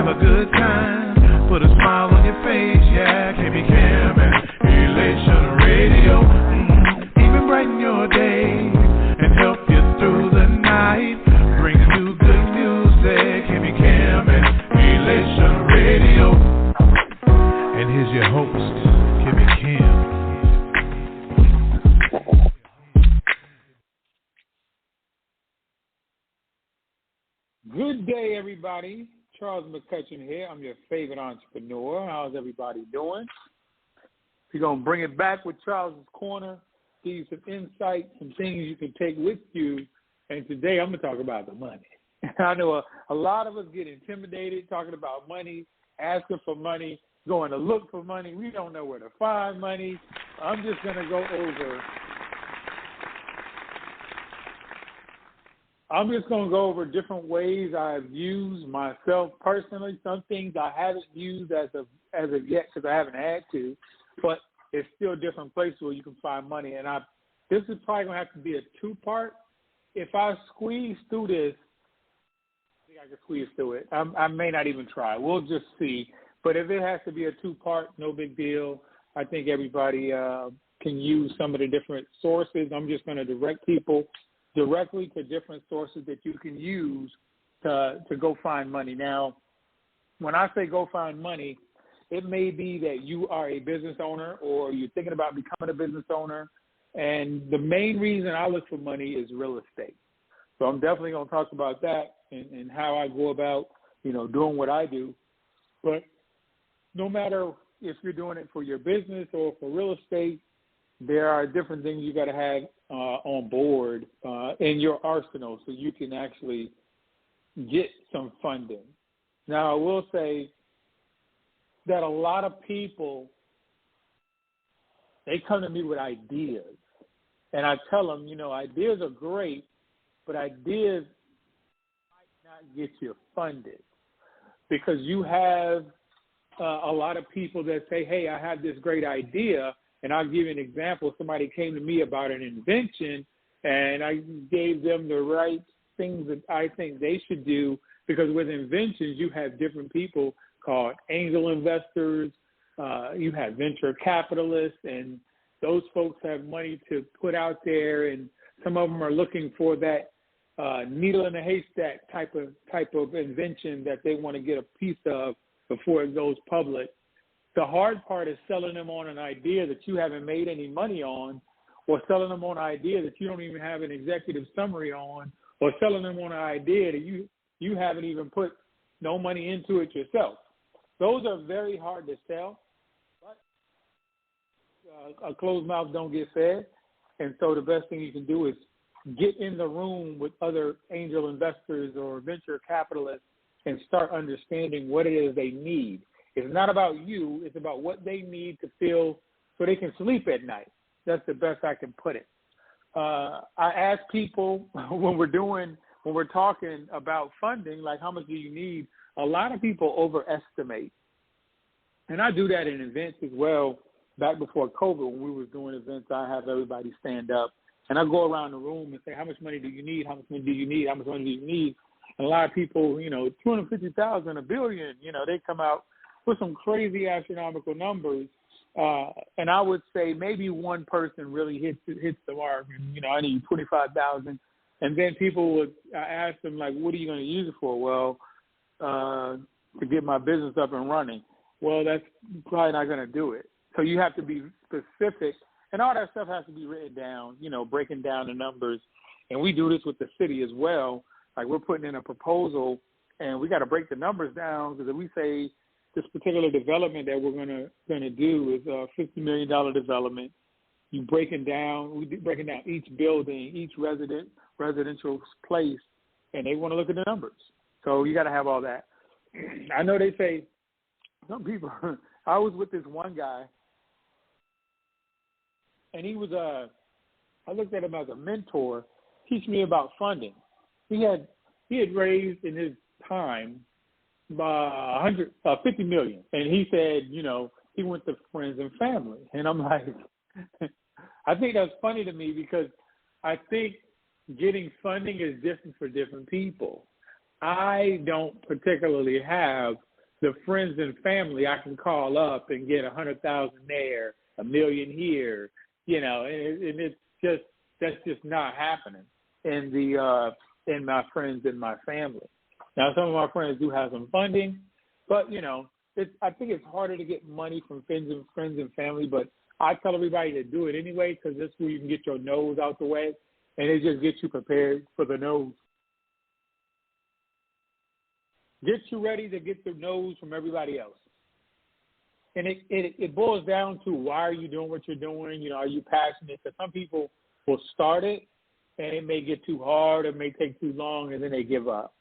have a good time, put a smile on your face, yeah, can't be Cam and Elation Radio. Even brighten your day and help you through the night. Bring you good music, can't be Cam and Elation Radio. And here's your host, Kimmy Kim. Good day, everybody. Charles McCutchen here. I'm your favorite entrepreneur. How's everybody doing? We're going to bring it back with Charles's Corner, give you some insight, some things you can take with you. And today I'm going to talk about the money. I know a lot of us get intimidated talking about money, asking for money, going to look for money. We don't know where to find money. I'm just going to go over different ways I've used myself personally. Some things I haven't used as of yet because I haven't had to, but it's still different places where you can find money. And this is probably going to have to be a two-part. If I squeeze through this, I think I can squeeze through it. I may not even try. We'll just see. But if it has to be a two-part, no big deal. I think everybody can use some of the different sources. I'm just going to direct people directly to different sources that you can use to go find money. Now, when I say go find money, it may be that you are a business owner or you're thinking about becoming a business owner, and the main reason I look for money is real estate. So I'm definitely going to talk about that and how I go about, doing what I do. But no matter if you're doing it for your business or for real estate, there are different things you got to have on board in your arsenal so you can actually get some funding. Now, I will say that a lot of people, they come to me with ideas. And I tell them, ideas are great, but ideas might not get you funded because you have a lot of people that say, hey, I have this great idea. And I'll give you an example. Somebody came to me about an invention, and I gave them the right things that I think they should do because with inventions, you have different people called angel investors. You have venture capitalists, and those folks have money to put out there, and some of them are looking for that needle in a haystack type of invention that they want to get a piece of before it goes public. The hard part is selling them on an idea that you haven't made any money on, or selling them on an idea that you don't even have an executive summary on, or selling them on an idea that you haven't even put no money into it yourself. Those are very hard to sell, but a closed mouth don't get fed. And so the best thing you can do is get in the room with other angel investors or venture capitalists and start understanding what it is they need. It's not about you. It's about what they need to feel so they can sleep at night. That's the best I can put it. I ask people when we're talking about funding, like how much do you need? A lot of people overestimate. And I do that in events as well. Back before COVID, when we were doing events, I have everybody stand up. And I go around the room and say, how much money do you need? How much money do you need? How much money do you need? And a lot of people, $250,000, $1 billion, they come out with some crazy astronomical numbers, and I would say maybe one person really hits the mark. And, I need 25,000, and then people would ask them like, "What are you going to use it for?" Well, to get my business up and running. Well, that's probably not going to do it. So you have to be specific, and all that stuff has to be written down. Breaking down the numbers, and we do this with the city as well. Like we're putting in a proposal, and we got to break the numbers down because if we say this particular development that we're gonna do is a $50 million development. We breaking down each building, each residential place, and they want to look at the numbers. So you got to have all that. I know they say some people. I was with this one guy, and he was I looked at him as a mentor, teach me about funding. He had raised in his time $50 million, and he said, he went to friends and family, and I'm like, I think that's funny to me because I think getting funding is different for different people. I don't particularly have the friends and family I can call up and get 100,000 there, $1 million here, and it's just, that's just not happening in my friends and my family. Now, some of my friends do have some funding, but I think it's harder to get money from friends and family. But I tell everybody to do it anyway, because that's where you can get your nose out the way, and it just gets you prepared for the nose. Get you ready to get the nose from everybody else. And it boils down to, why are you doing what you're doing? Are you passionate? Because some people will start it, and it may get too hard, it may take too long, and then they give up.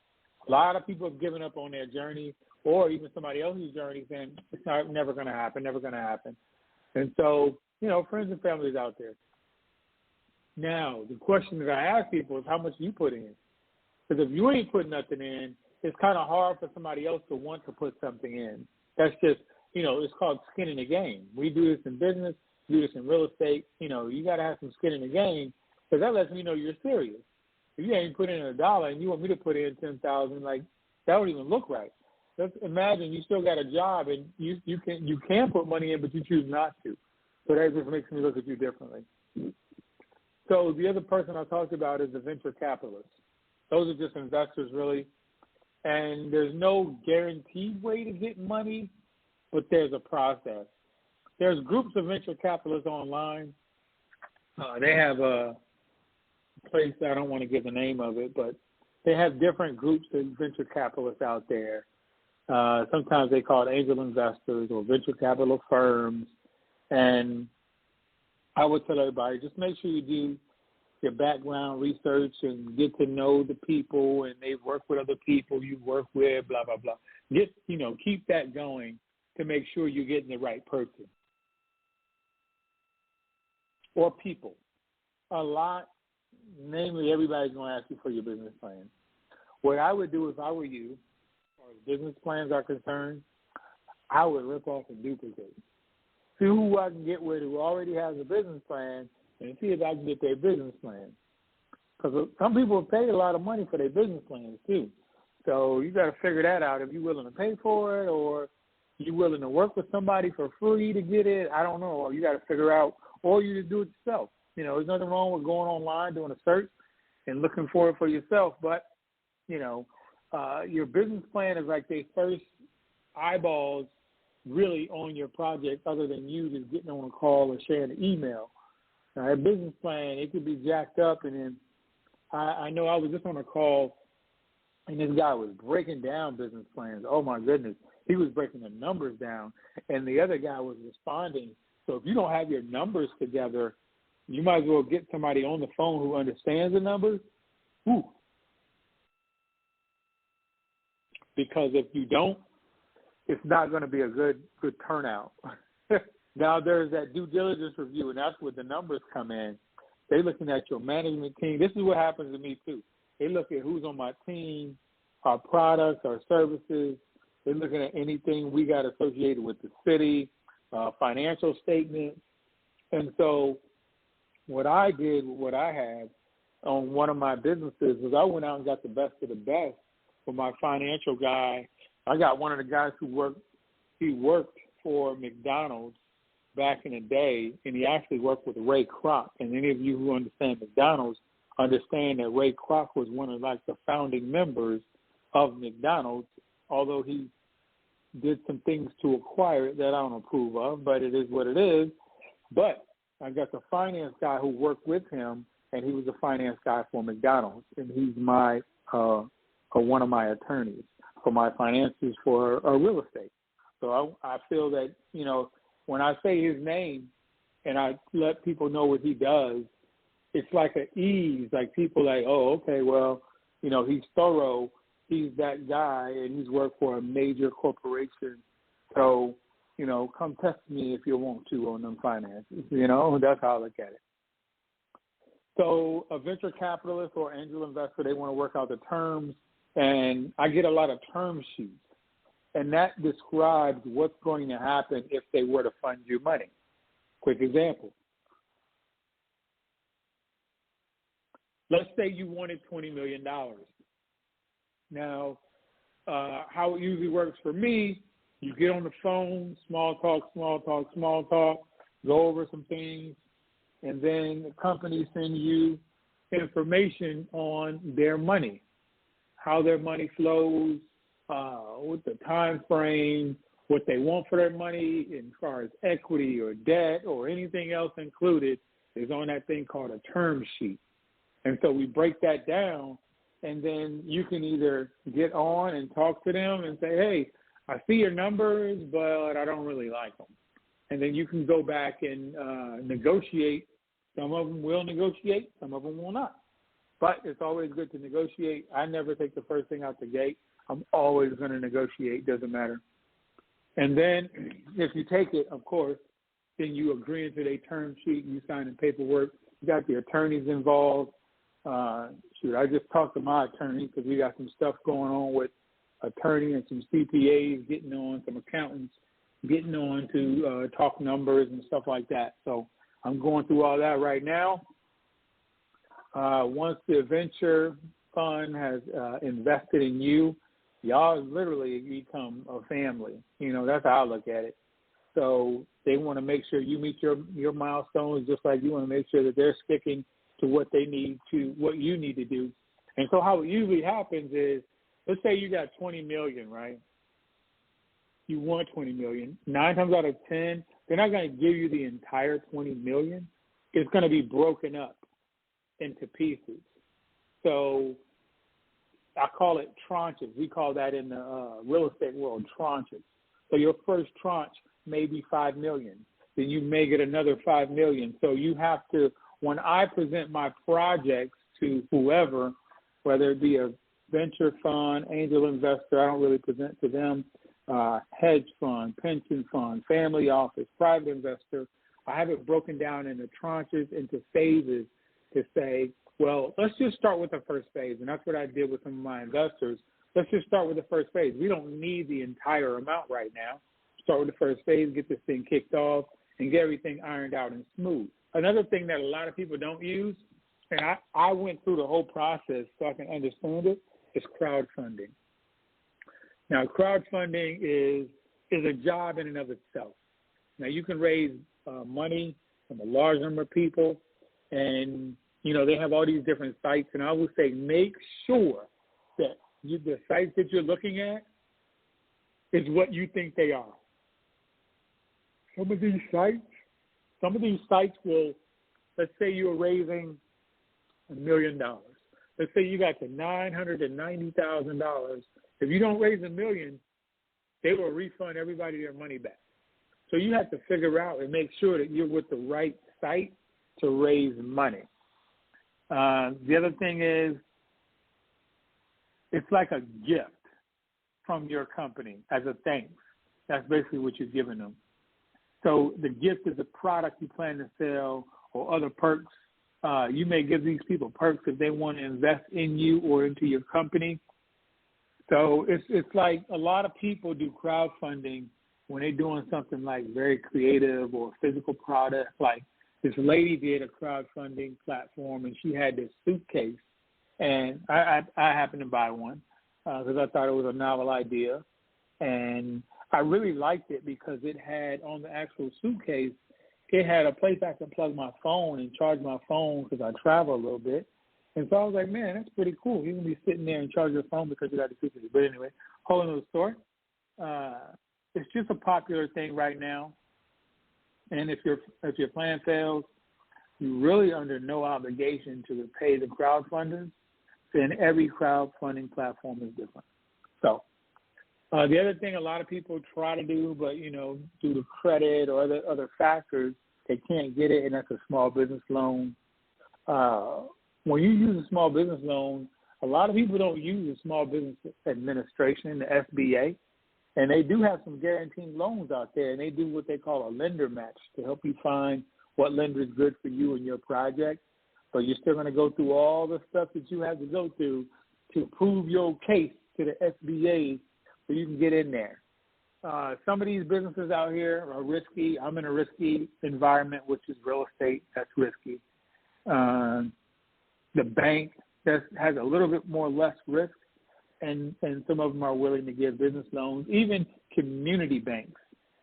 A lot of people have given up on their journey, or even somebody else's journey, saying it's never going to happen. And so, friends and families out there. Now, the question that I ask people is, how much do you put in? Because if you ain't putting nothing in, it's kind of hard for somebody else to want to put something in. That's just, it's called skin in the game. We do this in business, do this in real estate. You got to have some skin in the game, because that lets me know you're serious. If you ain't put in $1 and you want me to put in 10,000, like, that would even look right. Let's imagine you still got a job and you can put money in, but you choose not to. So that just makes me look at you differently. So the other person I talked about is the venture capitalists. Those are just investors, really. And there's no guaranteed way to get money, but there's a process. There's groups of venture capitalists online. They have a place, I don't want to give the name of it, but they have different groups of venture capitalists out there. Sometimes they call it angel investors or venture capital firms. And I would tell everybody, just make sure you do your background research and get to know the people, and they've worked with other people you work with, blah, blah, blah. Keep that going to make sure you're getting the right person or people. Namely, everybody's going to ask you for your business plan. What I would do if I were you, as far as business plans are concerned, I would rip off and duplicate. See who I can get with who already has a business plan, and see if I can get their business plan. Because some people pay a lot of money for their business plans too. So you got to figure that out, if you're willing to pay for it, or you're willing to work with somebody for free to get it. I don't know. Or you got to figure out, or you just do it yourself. There's nothing wrong with going online, doing a search, and looking for it for yourself. But, your business plan is like the first eyeballs really on your project, other than you just getting on a call or sharing an email. Now, a business plan, it could be jacked up. And then I know I was just on a call, and this guy was breaking down business plans. Oh, my goodness. He was breaking the numbers down, and the other guy was responding. So if you don't have your numbers together, you might as well get somebody on the phone who understands the numbers. Ooh. Because if you don't, it's not going to be a good turnout. Now, there's that due diligence review, and that's where the numbers come in. They're looking at your management team. This is what happens to me, too. They look at who's on my team, our products, our services. They're looking at anything we got associated with the city, financial statements. And so what I did, what I had on one of my businesses, was I went out and got the best of the best for my financial guy. I got one of the guys who worked for McDonald's back in the day, and he actually worked with Ray Kroc. And any of you who understand McDonald's understand that Ray Kroc was one of the founding members of McDonald's, although he did some things to acquire it that I don't approve of, but it is what it is. But I got the finance guy who worked with him, and he was a finance guy for McDonald's, and he's one of my attorneys for my finances for real estate. So I feel that, when I say his name and I let people know what he does, it's like an ease, like people like, oh, okay, well, he's thorough. He's that guy, and he's worked for a major corporation. So, come test me if you want to on them finances. That's how I look at it. So a venture capitalist or angel investor, they want to work out the terms, and I get a lot of term sheets. And that describes what's going to happen if they were to fund you money. Quick example. Let's say you wanted $20 million. Now, how it usually works for me You get on the phone, small talk, go over some things, and then the company sends you information on their money, how their money flows, what the time frame, what they want for their money as far as equity or debt or anything else included is on that thing called a term sheet. And so we break that down, and then you can either get on and talk to them and say, hey, I see your numbers, but I don't really like them. And then you can go back and negotiate. Some of them will negotiate, some of them will not. But it's always good to negotiate. I never take the first thing out the gate. I'm always going to negotiate, doesn't matter. And then if you take it, of course, then you agree into their term sheet, you sign the paperwork. You got the attorneys involved. I just talked to my attorney because we got some stuff going on with attorney and some CPAs getting on, some accountants getting on to talk numbers and stuff like that. So I'm going through all that right now. Once the venture fund has invested in you, y'all literally become a family. You know, that's how I look at it. So they want to make sure you meet your milestones, just like you want to make sure that they're sticking to what they need to, what you need to do. And so how it usually happens is, let's say you got $20 million, right? You want $20 million. 9 times out of 10, they're not going to give you the entire $20 million. It's going to be broken up into pieces. So I call it tranches. We call that in the real estate world tranches. So your first tranche may be $5 million. Then you may get another $5 million. So you have to, when I present my projects to whoever, whether it be a venture fund, angel investor, I don't really present to them, hedge fund, pension fund, family office, private investor, I have it broken down into tranches, into phases to say, well, let's just start with the first phase. And that's what I did with some of my investors. Let's just start with the first phase. We don't need the entire amount right now. Start with the first phase, get this thing kicked off, and get everything ironed out and smooth. Another thing that a lot of people don't use, and I went through the whole process so I can understand it, is crowdfunding. Now, crowdfunding is a job in and of itself. Now, you can raise money from a large number of people, and, you know, they have all these different sites, and I would say make sure that the sites that you're looking at is what you think they are. Some of these sites will, let's say you're raising $1 million. Let's say you got to $990,000. If you don't raise $1 million, they will refund everybody their money back. So you have to figure out and make sure that you're with the right site to raise money. The other thing is, it's like a gift from your company as a thanks. That's basically what you're giving them. So the gift is a product you plan to sell or other perks. You may give these people perks if they want to invest in you or into your company. So it's like a lot of people do crowdfunding when they're doing something like very creative or physical product. Like this lady did a crowdfunding platform, and she had this suitcase, and I happened to buy one because I thought it was a novel idea. And I really liked it because it had on the actual suitcase, it had a place I could plug my phone and charge my phone because I travel a little bit. And so I was like, man, that's pretty cool. You can be sitting there and charge your phone because you got the suitcase. But anyway, whole other story. It's just a popular thing right now. And if your plan fails, you're really under no obligation to pay the crowdfunders. And every crowdfunding platform is different. So the other thing a lot of people try to do, but, you know, due to credit or other factors, they can't get it, and that's a small business loan. When you use a small business loan, a lot of people don't use the Small Business Administration, the SBA, and they do have some guaranteed loans out there, and they do what they call a lender match to help you find what lender is good for you and your project. But you're still going to go through all the stuff that you have to go through to prove your case to the SBA so you can get in there. Some of these businesses out here are risky. I'm in a risky environment, which is real estate. That's risky. The bank that has a little bit more less risk. and some of them are willing to give business loans. Even community banks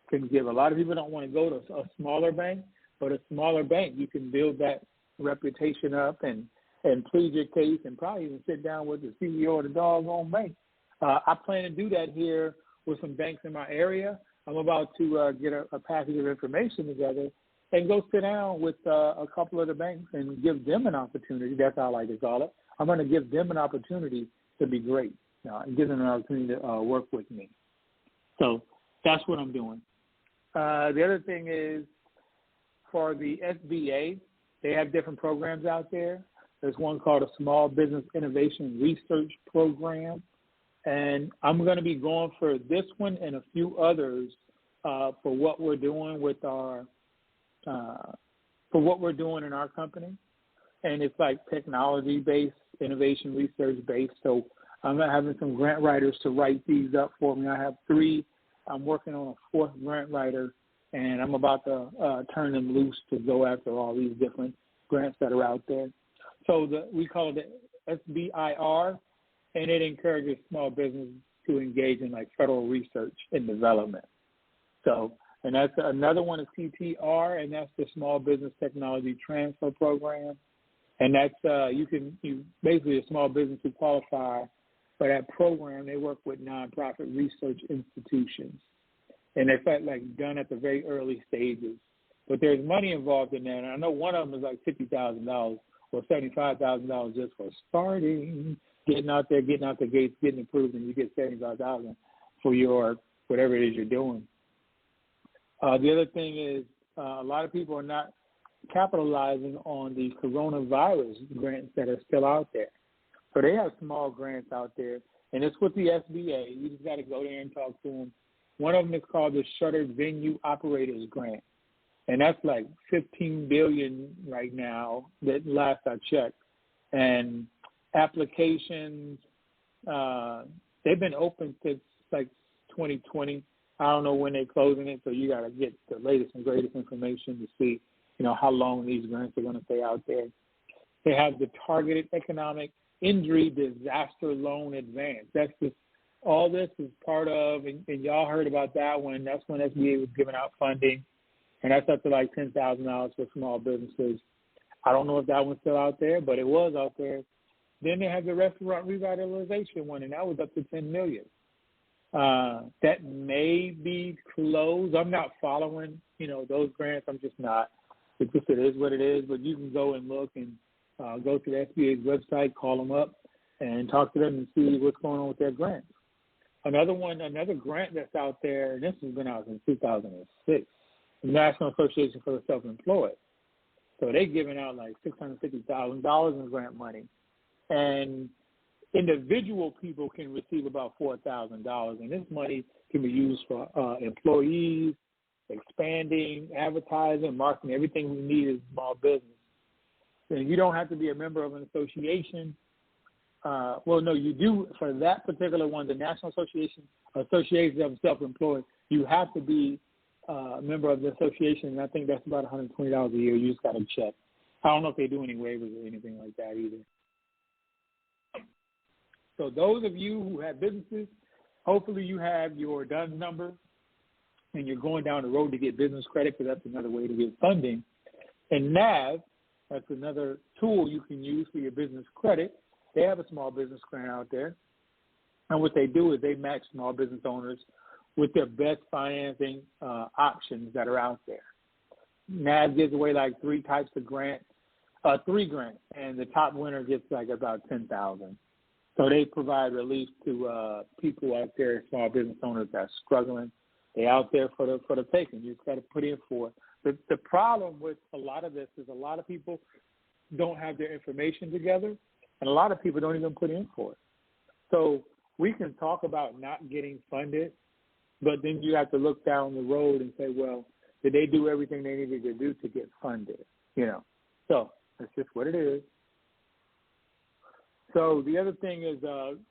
can give. A lot of people don't want to go to a smaller bank, but a smaller bank, you can build that reputation up and plead your case and probably even sit down with the CEO of the doggone bank. I plan to do that here with some banks in my area. I'm about to get a package of information together and go sit down with a couple of the banks and give them an opportunity. That's how I like to call it. I'm going to give them an opportunity to be great and give them an opportunity to work with me. So that's what I'm doing. The other thing is for the SBA, they have different programs out there. There's one called a Small Business Innovation Research Program. And I'm going to be going for this one and a few others for what we're doing with for what we're doing in our company. And it's like technology-based, innovation research-based. So I'm having some grant writers to write these up for me. I have 3. I'm working on a 4th grant writer, and I'm about to turn them loose to go after all these different grants that are out there. So we call it the SBIR, and it encourages small business to engage in like federal research and development. So, and that's another one is CTR, and that's the Small Business Technology Transfer Program. And that's you basically a small business who qualify for that program. They work with nonprofit research institutions, and it's like done at the very early stages. But there's money involved in that, and I know one of them is like $50,000 or $75,000 just for starting. Getting out the gates, getting approved, and you get $75,000 for your whatever it is you're doing. The other thing is a lot of people are not capitalizing on the coronavirus grants that are still out there. So they have small grants out there, and it's with the SBA. You just got to go there and talk to them. One of them is called the Shuttered Venue Operators Grant, and that's like $15 billion right now. That last I checked, and applications, they've been open since like 2020. I don't know when they're closing it, so you got to get the latest and greatest information to see, how long these grants are going to stay out there. They have the Targeted Economic Injury Disaster Loan Advance. That's just all this is part of, and y'all heard about that one. That's when SBA was giving out funding, and that's up to like $10,000 for small businesses. I don't know if that one's still out there, but it was out there. Then they have the Restaurant Revitalization one, and that was up to $10 million. That may be closed. I'm not following, those grants. I'm just not. It is what it is. But you can go and look and go to the SBA's website, call them up, and talk to them and see what's going on with their grants. Another grant that's out there, and this has been out since 2006, the National Association for the Self-Employed. So they're giving out like $650,000 in grant money. And individual people can receive about $4,000, and this money can be used for employees, expanding, advertising, marketing, everything we need is small business. And you don't have to be a member of an association. No, you do for that particular one, the National Association of Self-Employed. You have to be a member of the association, and I think that's about $120 a year. You just got to check. I don't know if they do any waivers or anything like that either. So those of you who have businesses, hopefully you have your DUNS number and you're going down the road to get business credit, because that's another way to get funding. And NAV, that's another tool you can use for your business credit. They have a small business grant out there. And what they do is they match small business owners with their best financing options that are out there. NAV gives away like 3 types of grants, 3 grants, and the top winner gets like about $10,000. So they provide relief to people out there, small business owners that are struggling. They're out there for the taking. You just got to put in for it. The problem with a lot of this is a lot of people don't have their information together, and a lot of people don't even put in for it. So we can talk about not getting funded, but then you have to look down the road and say, well, did they do everything they needed to do to get funded? So that's just what it is. So the other thing is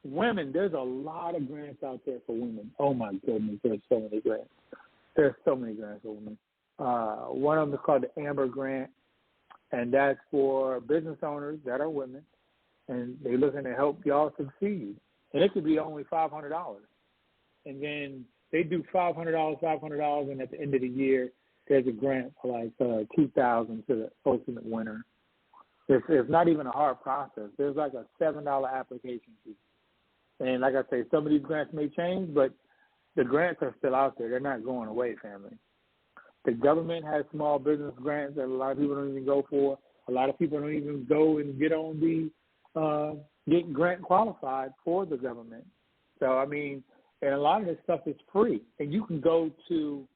women. There's a lot of grants out there for women. Oh, my goodness, there's so many grants. There's so many grants for women. One of them is called the Amber Grant, and that's for business owners that are women, and they're looking to help y'all succeed. and it could be only $500. And then they do $500, and at the end of the year, there's a grant for like $2,000 to the ultimate winner. It's not even a hard process. There's like a $7 application fee. And like I say, some of these grants may change, but the grants are still out there. They're not going away, family. The government has small business grants that a lot of people don't even go for. A lot of people don't even go and get on the get grant qualified for the government. So, I mean, and a lot of this stuff is free. And you can go to,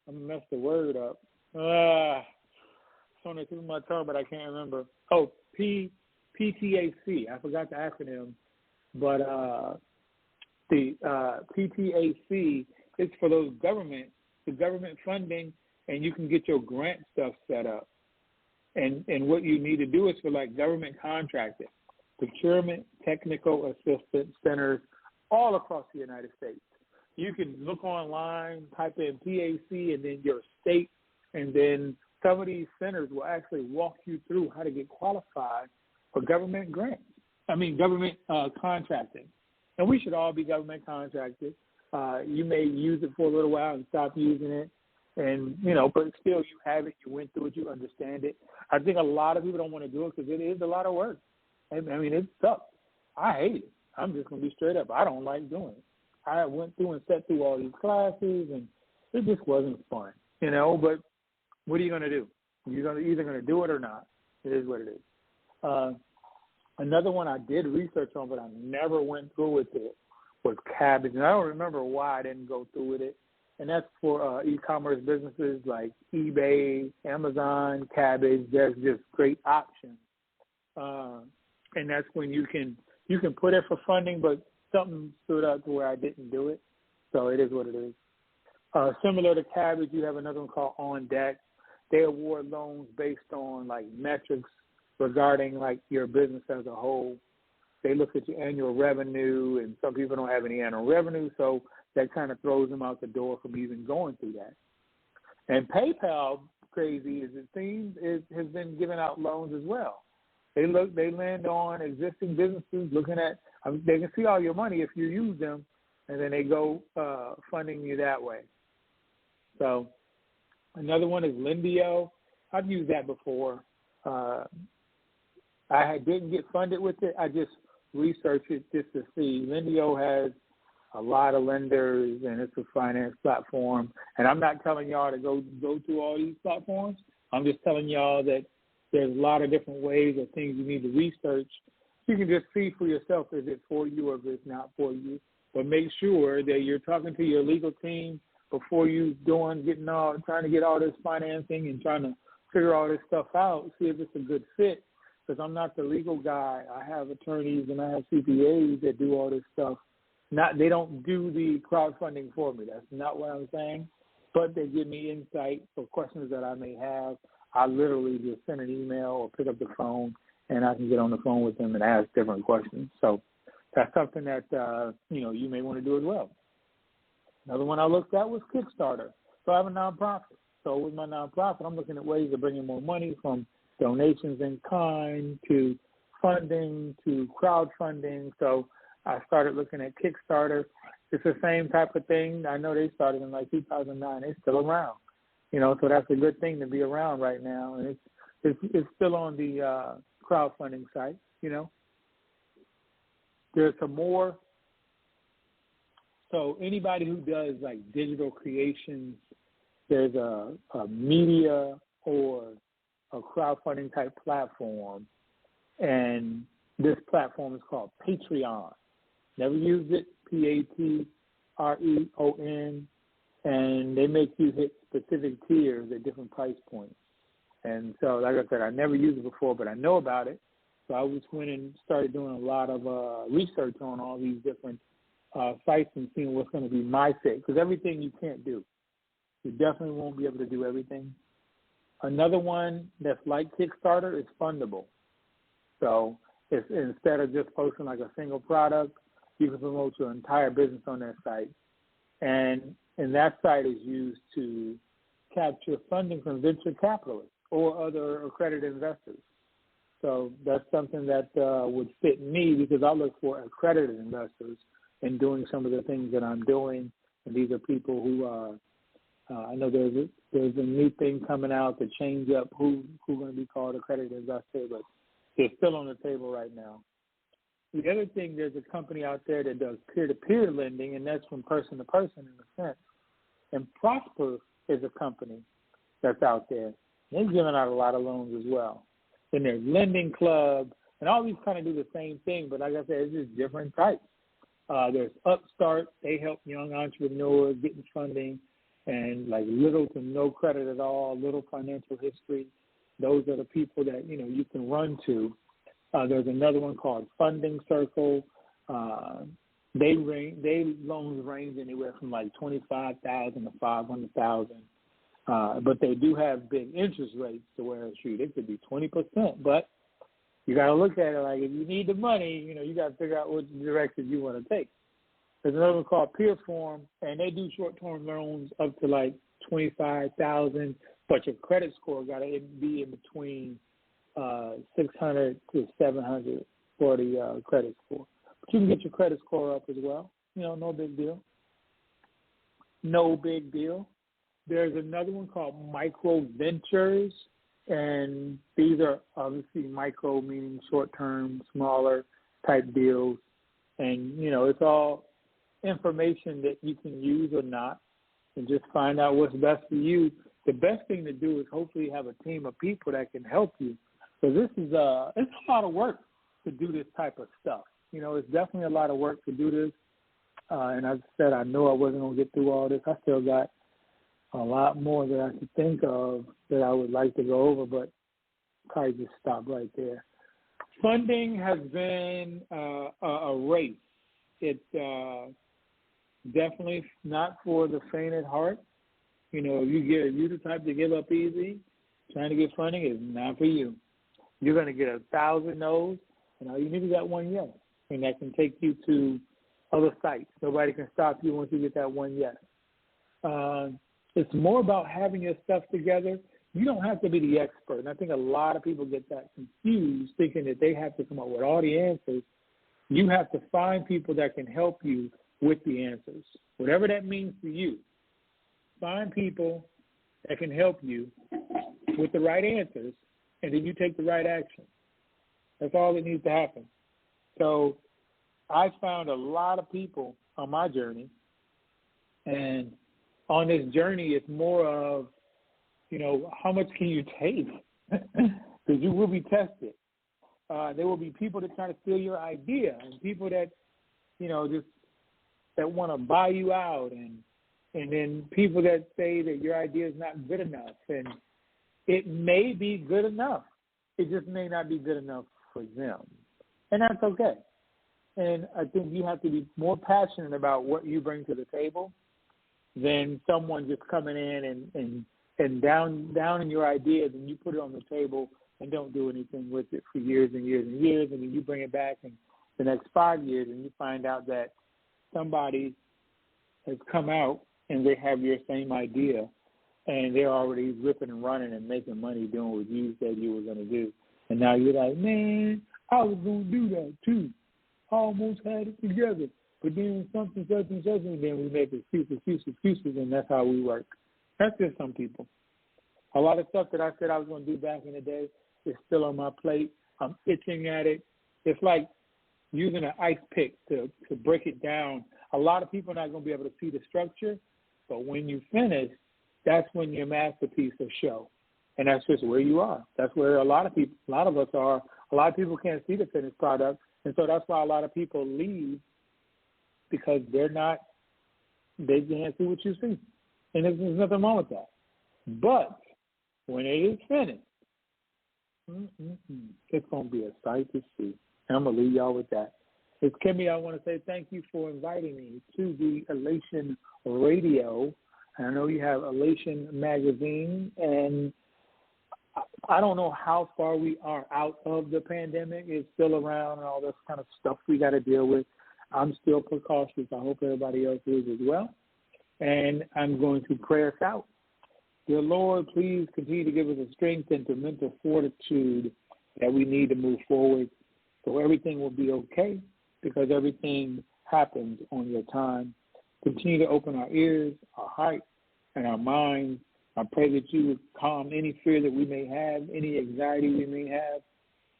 I'm going to mess the word up. It's on the tip of my tongue, but I can't remember. Oh, PTAC. I forgot the acronym. But the PTAC is for the government funding, and you can get your grant stuff set up. And what you need to do is for like government contracting, procurement, technical assistance centers all across the United States. You can look online, type in PAC, and then your state, and then some of these centers will actually walk you through how to get qualified for government grants. Government contracting. And we should all be government contracted. You may use it for a little while and stop using it. And, but still you have it, you went through it, you understand it. I think a lot of people don't want to do it because it is a lot of work. It sucks. I hate it. I'm just going to be straight up. I don't like doing it. I went through and sat through all these classes, and it just wasn't fun, But what are you going to do? You're either going to do it or not. It is what it is. Another one I did research on, but I never went through with it, was cabbage. And I don't remember why I didn't go through with it. And that's for e-commerce businesses like eBay, Amazon, Cabbage. There's just great options. And that's when you can put it for funding, but something stood out to where I didn't do it. So it is what it is. Similar to Cabbage, you have another one called On Deck. They award loans based on like metrics regarding like your business as a whole. They look at your annual revenue, and some people don't have any annual revenue, so that kind of throws them out the door from even going through that. And PayPal, crazy as it seems, has been giving out loans as well. They land on existing businesses looking at, they can see all your money if you use them, and then they go funding you that way. So another one is Lendio. I've used that before. I didn't get funded with it. I just researched it just to see. Lendio has a lot of lenders, and it's a finance platform. And I'm not telling y'all to go through all these platforms. I'm just telling y'all that there's a lot of different ways or things you need to research. You can just see for yourself if it's for you or if it's not for you. But make sure that you're talking to your legal team before you trying to get all this financing and trying to figure all this stuff out, see if it's a good fit. Because I'm not the legal guy. I have attorneys and I have CPAs that do all this stuff. They don't do the crowdfunding for me. That's not what I'm saying. But they give me insight for questions that I may have. I literally just send an email or pick up the phone, and I can get on the phone with them and ask different questions. So that's something that you may want to do as well. Another one I looked at was Kickstarter. So I have a nonprofit. So with my nonprofit, I'm looking at ways of bringing more money from donations in kind to funding to crowdfunding. So I started looking at Kickstarter. It's the same type of thing. I know they started in like 2009. They're still around, so that's a good thing to be around right now. And it's still on the crowdfunding site, There's some more. So anybody who does like digital creations, there's a media or a crowdfunding type platform, and this platform is called Patreon. Never used it, Patreon, and they make you hit specific tiers at different price points. And so, like I said, I never used it before, but I know about it. So I just went and started doing a lot of research on all these different sites and seeing what's going to be my fit, because everything you can't do. You definitely won't be able to do everything. Another one that's like Kickstarter is Fundable. So it's, instead of just posting like a single product, you can promote your entire business on that site. And that site is used to capture funding from venture capitalists or other accredited investors. So that's something that would fit me because I look for accredited investors in doing some of the things that I'm doing. And these are people who I know there's a new thing coming out to change up who's going to be called accredited investor, but they're still on the table right now. The other thing, there's a company out there that does peer-to-peer lending, and that's from person to person in a sense. And Prosper is a company that's out there. They're giving out a lot of loans as well. Then there's Lending Club, and all these kind of do the same thing, but like I said, it's just different types. There's Upstart. They help young entrepreneurs getting funding and like little to no credit at all, little financial history. Those are the people that, you can run to. There's another one called Funding Circle. They loans range anywhere from like $25,000 to $500,000. But they do have big interest rates to where it could be 20%. But you got to look at it like if you need the money, you got to figure out which direction you want to take. There's another one called Peerform, and they do short-term loans up to like $25,000, but your credit score got to be in between 600 to 700 for the credit score. But you can get your credit score up as well. No big deal. No big deal. There's another one called Micro Ventures, and these are obviously micro, meaning short-term, smaller type deals. And, it's all information that you can use or not and just find out what's best for you. The best thing to do is hopefully have a team of people that can help you. So this is it's a lot of work to do this type of stuff. It's definitely a lot of work to do this. And as I said, I knew I wasn't going to get through all this. I still got a lot more that I could think of that I would like to go over, but probably just stop right there. Funding has been a race. It's definitely not for the faint at heart. If you're the type to give up easy, trying to get funding is not for you. You're going to get 1,000 no's, and all you need is that one yes, and that can take you to other sites. Nobody can stop you once you get that one yes. It's more about having your stuff together. You don't have to be the expert, and I think a lot of people get that confused, thinking that they have to come up with all the answers. You have to find people that can help you with the answers, whatever that means to you. Find people that can help you with the right answers, and then you take the right action. That's all that needs to happen. So I found a lot of people on my journey, and on this journey, it's more of, how much can you take? Because you will be tested. There will be people that try to steal your idea, and people that, just that want to buy you out, and then people that say that your idea is not good enough. And it may be good enough. It just may not be good enough for them. And that's okay. And I think you have to be more passionate about what you bring to the table than someone just coming in and down in your ideas, and you put it on the table and don't do anything with it for years and years and years, and then you bring it back in the next 5 years and you find out that somebody has come out and they have your same idea and they're already ripping and running and making money doing what you said you were going to do. And now you're like, man, I was going to do that too. I almost had it together. But then something, such and such, and then we make excuses, and that's how we work. That's just some people. A lot of stuff that I said I was going to do back in the day is still on my plate. I'm itching at it. It's like using an ice pick to break it down. A lot of people are not going to be able to see the structure, but when you finish, that's when your masterpiece will show. And that's just where you are. That's where a lot of us are. A lot of people can't see the finished product, and so that's why a lot of people leave, because they can't see what you see. And there's nothing wrong with that. But when it is finished, it's going to be a sight to see. And I'm going to leave y'all with that. It's Kimmy. I want to say thank you for inviting me to the Elation Radio. I know you have Elation Magazine, and I don't know how far we are out of the pandemic. It's still around and all this kind of stuff we got to deal with. I'm still precautious. I hope everybody else is as well. And I'm going to pray us out. Dear Lord, please continue to give us the strength and the mental fortitude that we need to move forward. So everything will be okay because everything happens on your time. Continue to open our ears, our heart, and our minds. I pray that you would calm any fear that we may have, any anxiety we may have.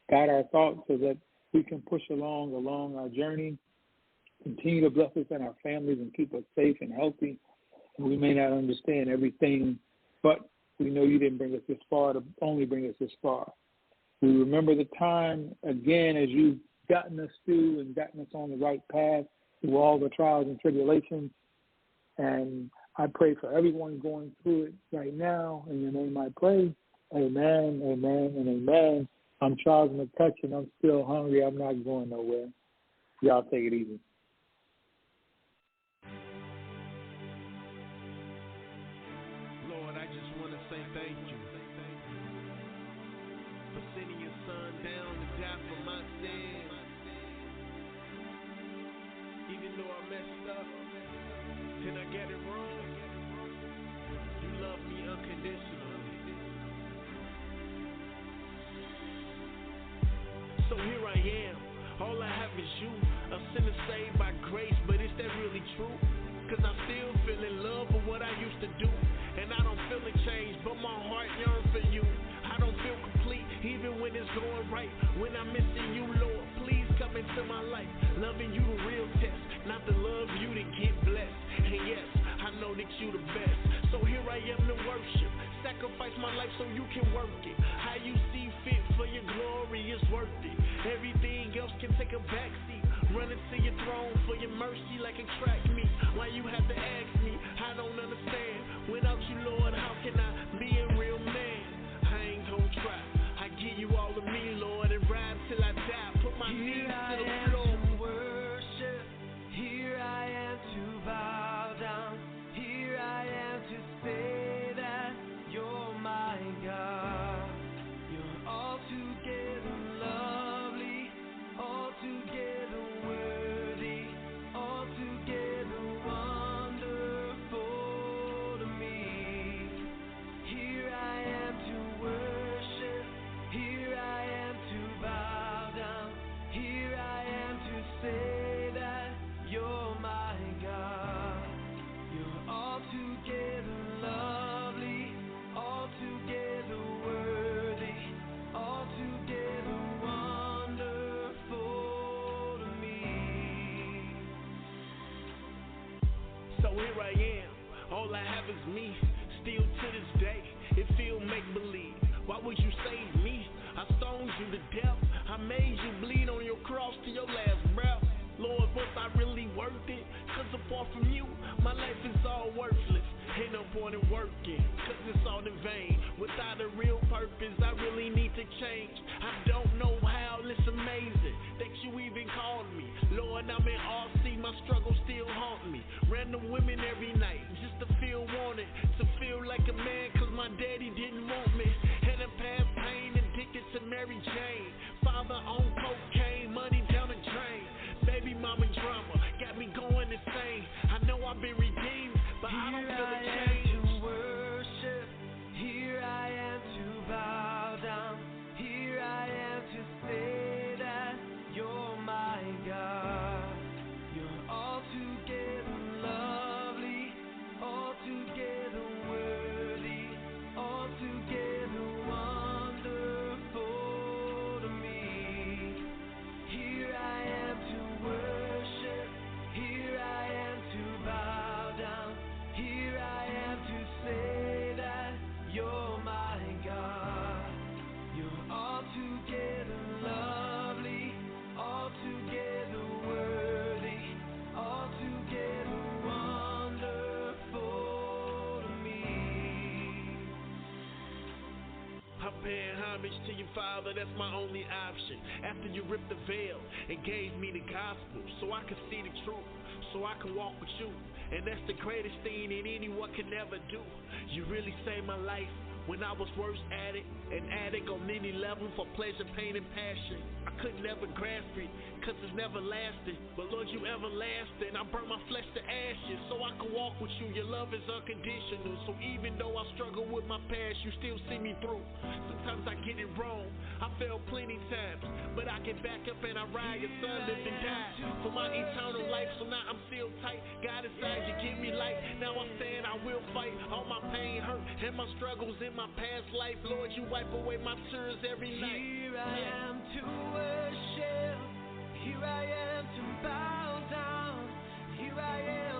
Guide our thoughts so that we can push along our journey. Continue to bless us and our families and keep us safe and healthy. And we may not understand everything, but we know you didn't bring us this far to only bring us this far. We remember the time, again, as you've gotten us through and gotten us on the right path through all the trials and tribulations. And I pray for everyone going through it right now. In your name I pray. Amen, amen, and amen. I'm Charles McCutchen. I'm still hungry. I'm not going nowhere. Y'all take it easy. Lord, I just want to say thank you for sending your son down to die for my sins. Even though I messed up and I get it wrong, you love me unconditionally. So here I am, all I have is you, a sinner saved by grace, but is that really true? Cause I still feel in love with what I used to do, and I don't feel a change, but my heart yearns for you. I don't feel complete, even when it's going right. When I'm missing you, Lord, please come into my life. Loving you the real test, not to love you to get blessed. And yes, I know that you the best. So here I am to worship, sacrifice my life so you can work it. How you see fit for your glory is worth it. Everything else can take a backseat. Running to your throne for your mercy like a track meet. Why you have to ask me? I don't understand. Without you, Lord, how can I be a real man? I ain't gon' try. I give you all of me, Lord, and ride till I die. Put my knees to the floor. To worship. Here I am to bow down. Here I am to say that you're my God. You're altogether lovely, altogether worthy, altogether wonderful to me. Here I am to worship. Here I am to bow down. Here I am to say that you're my God. You're altogether lovely, altogether worthy, altogether wonderful to me. So here I am, all I have is me. Still to this day, it feel make-believe. Why would you save me? I stoned you to death. I made you bleed on your cross to your last breath. Lord, was I really worth it? Cause apart from you, my life is all worthless. Ain't no point in working, cause it's all in vain. Without a real purpose, I really need to change. I don't know how, it's amazing that you even called me. Lord, I'm in RC, my struggles still haunt me. Random women every night, just to feel wanted. To feel like a man, cause my daddy didn't want me. And the past pain, addicted to Mary Jane. Father on cocaine, money down the drain. Baby mama drama, got me going insane. I know I've been redeemed, but I don't feel a change. Here I am to worship. Here I am to bow down. Here I am to say that you're my God. You're altogether lovely, altogether worthy, altogether wonderful to me. Here I am to worship. Here I am to bow down. Here I am to say that you're my God. You're altogether lovely, altogether worthy, altogether wonderful to me. I'm paying homage to you, Father, that's my only option. After you ripped the veil and gave me the gospel, so I could see the truth, so I could walk with you. And that's the greatest thing that anyone can ever do. You really saved my life when I was worst at it, an addict on any level for pleasure, pain, and passion. I could never grasp it, cause it's never lasting. But Lord, you everlasting. I burn my flesh to ashes so I can walk with you. Your love is unconditional. So even though I struggle with my past, you still see me through. Sometimes I get it wrong. I fail plenty times, but I get back up and I ride. Your son lived and died for my eternal life. So now I'm still tight. God inside, you give me light. Now I'm saying I will fight. All my pain, hurt, and my struggles in my past life. Lord, you wipe away my tears every night. Here I am to worship. Here I am to bow down. Here I am